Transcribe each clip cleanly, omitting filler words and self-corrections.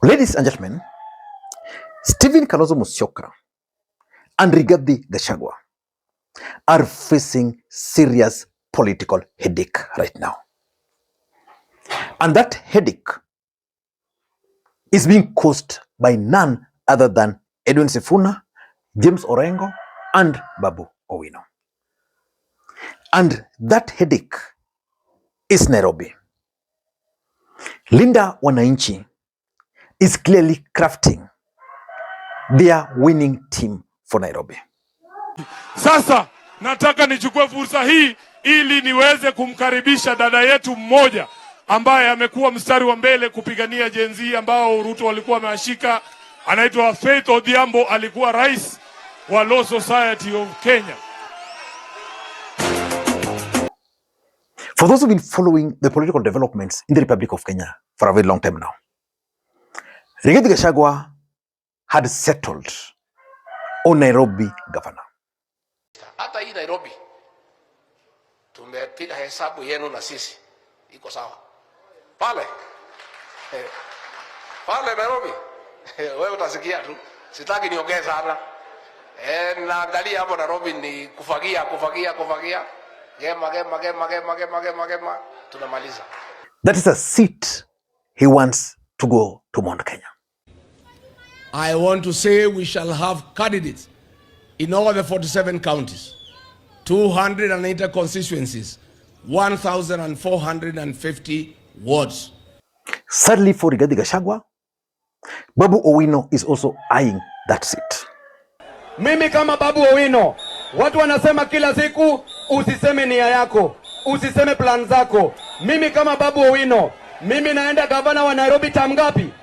Ladies and gentlemen, Stephen Kalonzo Musyoka and Rigathi Gachagua are facing serious political headache right now. And that headache is being caused by none other than Edwin Sifuna, James Orengo, and Babu Owino. And that headache is Nairobi. Linda Wananchi is clearly crafting their winning team for Nairobi. Sasa nataka nichukue fursa hii ili niweze kumkaribisha dada yetu mmoja ambaye amekuwa mstari wa mbele kupigania Gen Z ambao Ruto walikuwa wameshika. Anaitwa Faith Odhiambo, alikuwa rais wa Law Society of Kenya. For those who've been following the political developments in the Republic of Kenya for a very long time now, Rigathi Gachagua had settled on Nairobi governor. Hata hii Nairobi tumepiga hesabu yenu na sisi iko sawa. Pale Nairobi wewe utasikia tu, sitaki niongee sana. Naangalia hapo Nairobi ni kufagia gema tunamaliza. That is a seat he wants to go to Mount Kenya. I want to say we shall have candidates in all the 47 counties, 280 constituencies, 1,450 wards. Sadly for Rigathi Gachagua, Babu Owino is also eyeing that seat. Mimi kama Babu Owino, watu wanasema kila siku usiseme nia yako, usiseme plan zako. Mimi kama Babu Owino, mimi naenda gavana wa Nairobi term ngapi?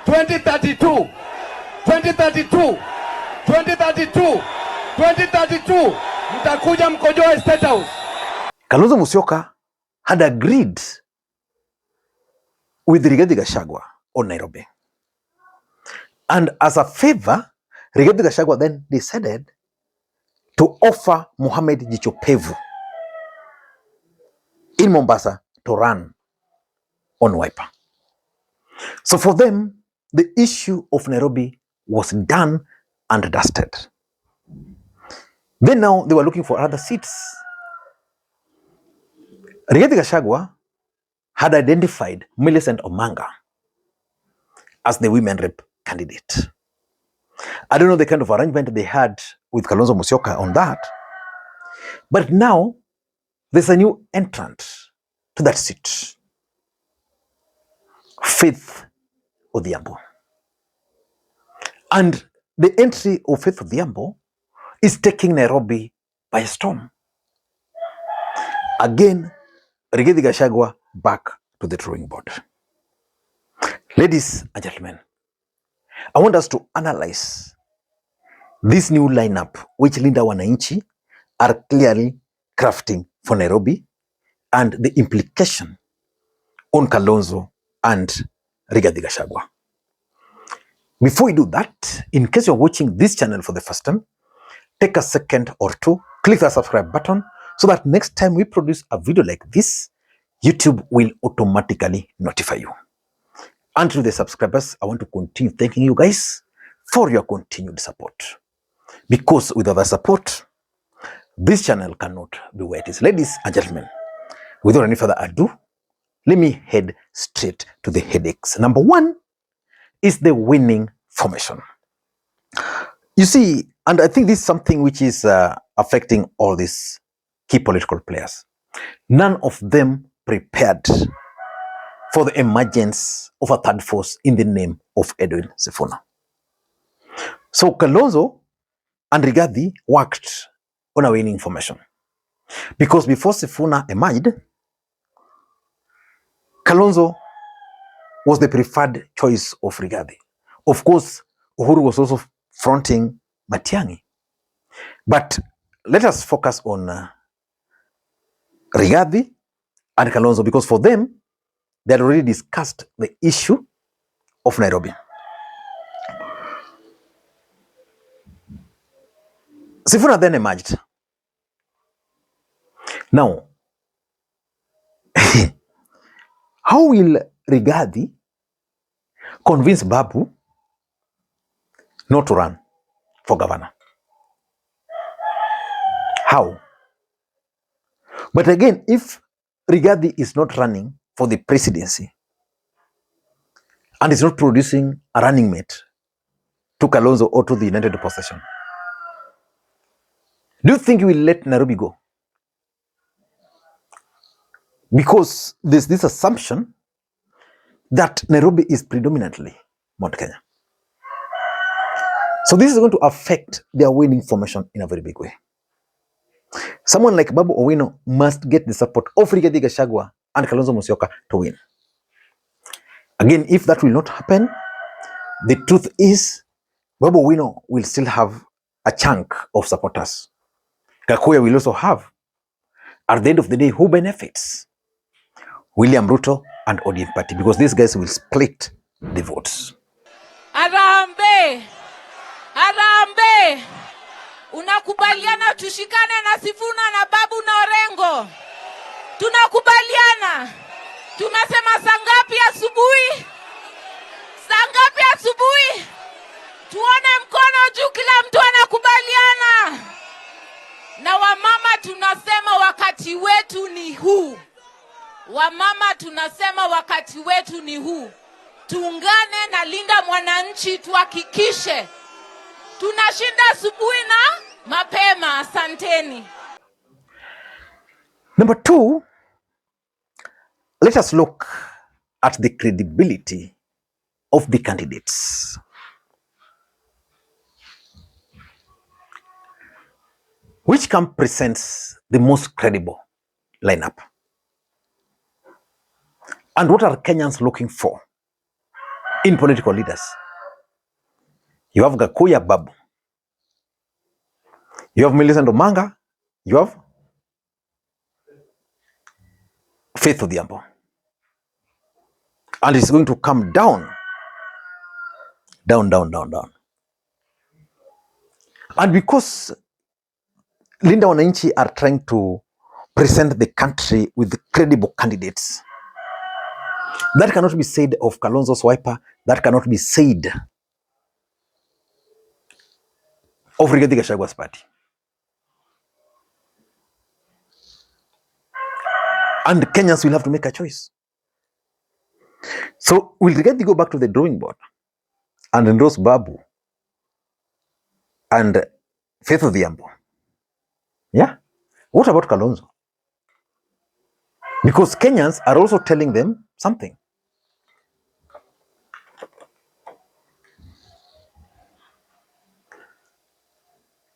2032 mtakuja mkojoe State House. Kalonzo Musyoka had agreed with Rigathi Gachagua on Nairobi. And as a favor, Rigathi Gachagua then decided to offer Mohamed Jichopevu in Mombasa to run on Wiper. So for them, the issue of Nairobi was done and dusted. Then now they were looking for other seats. Rigathi Gachagua had identified Millicent Omanga as the women rep candidate. I don't know the kind of arrangement they had with Kalonzo Musyoka on that, but now there's a new entrant to that seat, Faith Odhiambo. And the entry of Faith Odhiambo is taking Nairobi by storm. Again, Rigathi Gachagua back to the drawing board. Ladies and gentlemen, I want us to analyze this new lineup which Linda Wananchi are clearly crafting for Nairobi and the implication on Kalonzo and Rigathi Gachagua. Before we do that, in case you're watching this channel for the first time, take a second or two, click the subscribe button so that next time we produce a video like this, YouTube will automatically notify you. And to the subscribers, I want to continue thanking you guys for your continued support. Because without the support, this channel cannot be where it is. Ladies and gentlemen, without any further ado, let me head straight to the headaches. Number one is the winning formation. You see, and I think this is something which is affecting all these key political players. None of them prepared for the emergence of a third force in the name of Edwin Sifuna. So Kalonzo and Rigathi worked on a winning formation. Because before Sifuna emerged, Kalonzo was the preferred choice of Rigathi. Of course, Uhuru was also fronting Matiang'i. But let us focus on Rigathi and Kalonzo, because for them, they had already discussed the issue of Nairobi. Sifuna then emerged. Now, how will Rigathi convince Babu not to run for governor. How? But again, if Rigathi is not running for the presidency and is not producing a running mate to Kalonzo or to the United Opposition, do you think he will let Nairobi go? Because there's this assumption that Nairobi is predominantly Mount Kenya. So this is going to affect their winning formation in a very big way. Someone like Babu Owino must get the support of Rigathi Gachagua and Kalonzo Musyoka to win. Again, if that will not happen, the truth is Babu Owino will still have a chunk of supporters. Gachagua will also have. At the end of the day, who benefits? William Ruto and ODM party, because these guys will split the votes. Arambe! Arambe! Unakubaliana tushikane na Sifuna na Babu na Orengo? Tunakubaliana. Tumesema saa ngapi asubuhi? Saa ngapi asubuhi? Tuone mkono juu, kila mtu anakubaliana. Na wamama tunasema wakati wetu ni huu. Wamama tunasema wakati wetu ni huu. Tuungane na Linda Wananchi tuhakikishe tunashinda asubuhi na mapema. Asanteni. Number 2, let us look at the credibility of the candidates. Which camp presents the most credible lineup? And what are Kenyans looking for in political leaders? You have Gachagua, Babu. You have Millicent Omanga. You have Faith Odhiambo. And it's going to come down. Down. And because Linda Wananchi are trying to present the country with credible candidates, that cannot be said of Kalonzo's wiper. That cannot be said of Rigathi Gachagua's party. And Kenyans will have to make a choice. So will Rigathi go back to the drawing board and endorse Babu and Faith Odhiambo? Yeah? What about Kalonzo? Because Kenyans are also telling them something.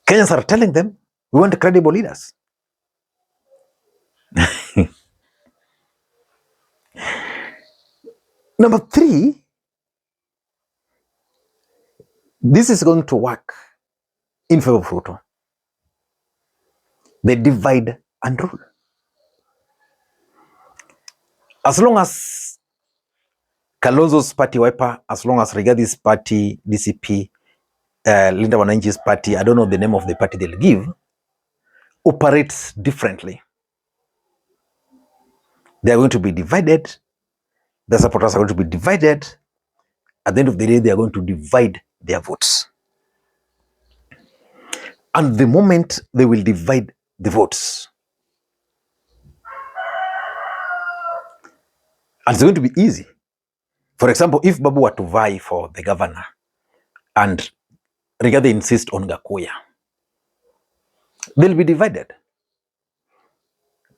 Kenyans are telling them, we want credible leaders. Number 3, this is going to work in favor of Ruto. They divide and rule. As long as Kalonzo's party wiper, as long as Rigathi's party, DCP, Linda Wananchi's party, I don't know the name of the party they'll give, operates differently. They are going to be divided. The supporters are going to be divided. At the end of the day, they are going to divide their votes. And the moment they will divide the votes, and it's going to be easy. For example, if Babu were to vie for the governor and Rigathi insist on Gachagua, they'll be divided.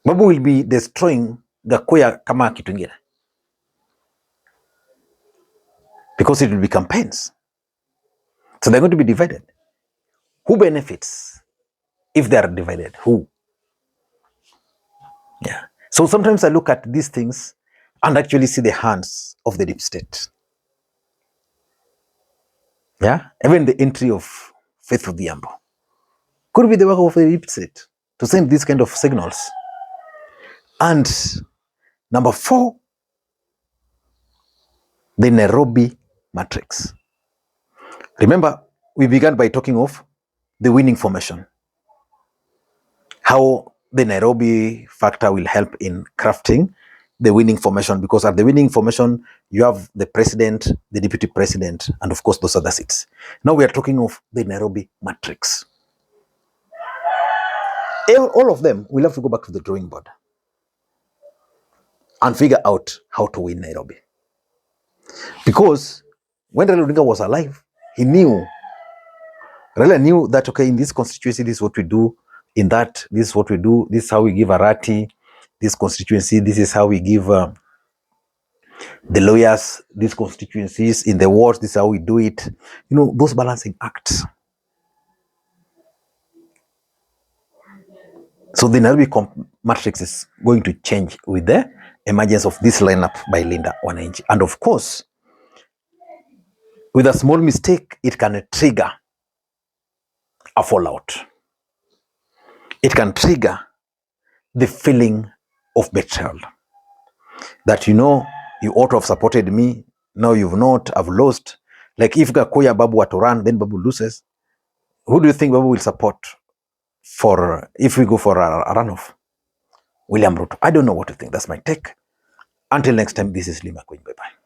Babu will be destroying Gachagua kama kitu ingine, because it will be campaigns. So they're going to be divided. Who benefits if they are divided? Who? Yeah. So sometimes I look at these things and actually see the hands of the deep state. Yeah. Even the entry of Faith Odhiambo could be the work of the deep state to send these kind of signals. And number 4, the Nairobi matrix. Remember, we began by talking of the winning formation, how the Nairobi factor will help in crafting the winning formation, because at the winning formation, you have the president, the deputy president, and of course those other seats. Now we are talking of the Nairobi matrix. All of them will have to go back to the drawing board and figure out how to win Nairobi. Because when Raila Odinga was alive, Raila knew that, okay, in this constituency, this is what we do. In that, this is what we do. This is how we give a rati. This constituency, this is how we give the lawyers these constituencies. In the wards, this is how we do it. You know, those balancing acts. So the Nairobi matrix is going to change with the emergence of this lineup by Linda Wananchi. And of course, with a small mistake, it can trigger a fallout. It can trigger the feeling of betrayal. That, you know, you ought to have supported me. Now you've not, I've lost. Like if Gakoya Babu were to run, then Babu loses. Who do you think Babu will support for, if we go for a runoff? William Ruto. I don't know what to think. That's my take. Until next time, this is Lee Makwiny. Bye-bye.